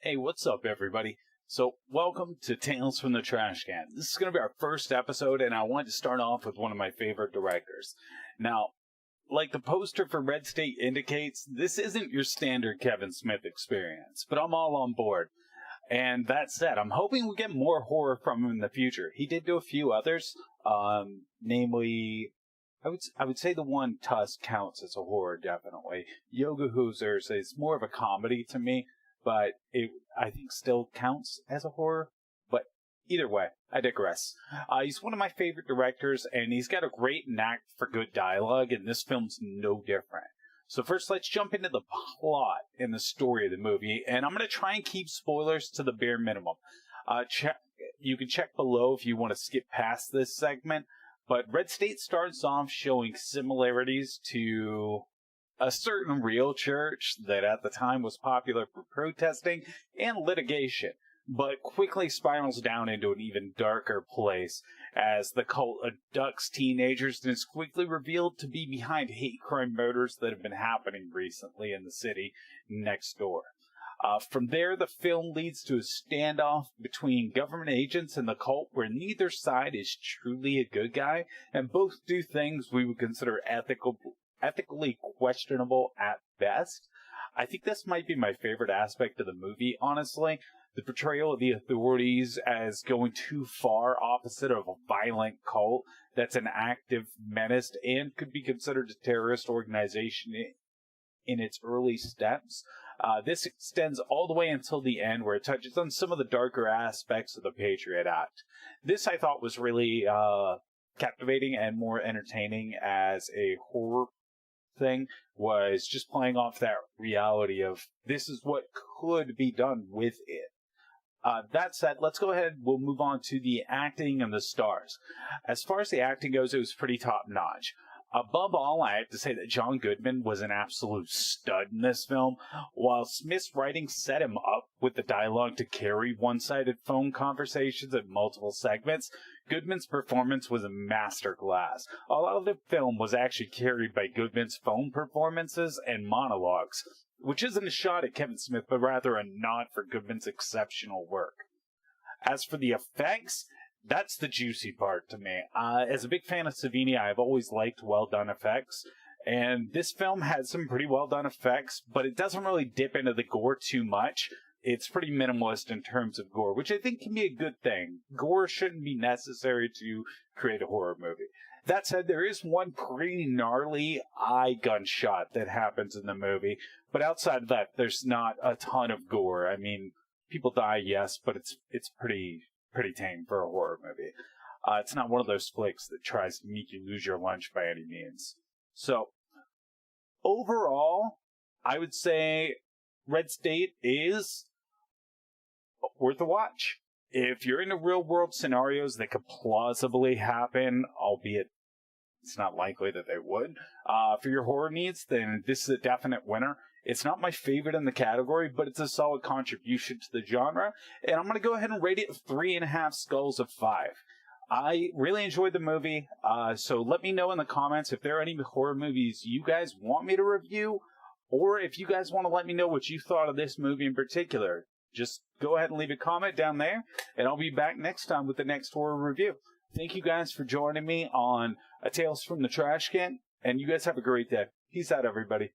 Hey, what's up, everybody? So, welcome to Tales from the Trash Can. This is going to be our first episode, and I wanted to start off with one of my favorite directors. Now, like the poster for Red State indicates, this isn't your standard Kevin Smith experience, but I'm all on board. And that said, I'm hoping we'll get more horror from him in the future. He did do a few others, namely, I would say the one Tusk counts as a horror, definitely. Yoga Hoosers is more of a comedy to me, but it, I think, still counts as a horror. But either way, I digress. He's one of my favorite directors, and he's got a great knack for good dialogue, and this film's no different. So first, let's jump into the plot and the story of the movie, and I'm going to try and keep spoilers to the bare minimum. You can check below if you want to skip past this segment, but Red State starts off showing similarities to a certain real church that at the time was popular for protesting and litigation, but quickly spirals down into an even darker place as the cult abducts teenagers and is quickly revealed to be behind hate crime murders that have been happening recently in the city next door. From there, the film leads to a standoff between government agents and the cult where neither side is truly a good guy, and both do things we would consider ethically questionable at best. I think this might be my favorite aspect of the movie, honestly. The portrayal of the authorities as going too far opposite of a violent cult that's an active menace and could be considered a terrorist organization in its early steps. This extends all the way until the end, where it touches on some of the darker aspects of the Patriot Act. This, I thought, was really captivating and more entertaining as a horror thing, was just playing off that reality of this is what could be done with it. That said, let's go ahead, we'll move on to the acting and the stars. As far as the acting goes, it was pretty top-notch. Above all, I have to say that John Goodman was an absolute stud in this film. While Smith's writing set him up with the dialogue to carry one-sided phone conversations in multiple segments, Goodman's performance was a masterclass. A lot of the film was actually carried by Goodman's phone performances and monologues, which isn't a shot at Kevin Smith, but rather a nod for Goodman's exceptional work. As for the effects, that's the juicy part to me. As a big fan of Savini, I've always liked well-done effects, and this film had some pretty well-done effects, but it doesn't really dip into the gore too much. It's pretty minimalist in terms of gore, which I think can be a good thing. Gore shouldn't be necessary to create a horror movie. That said, there is one pretty gnarly eye gunshot that happens in the movie, but outside of that, there's not a ton of gore. I mean, people die, yes, but it's pretty tame for a horror movie. It's not one of those flicks that tries to make you lose your lunch by any means. So, overall, I would say Red State is worth a watch. If you're into real-world scenarios that could plausibly happen, albeit it's not likely that they would, for your horror needs, then this is a definite winner. It's not my favorite in the category, but it's a solid contribution to the genre, and I'm going to go ahead and rate it 3.5 skulls of 5. I really enjoyed the movie, so let me know in the comments if there are any horror movies you guys want me to review, or if you guys want to let me know what you thought of this movie in particular. Just go ahead and leave a comment down there, and I'll be back next time with the next horror review. Thank you guys for joining me on A Tales from the Trash Can, and you guys have a great day. Peace out, everybody.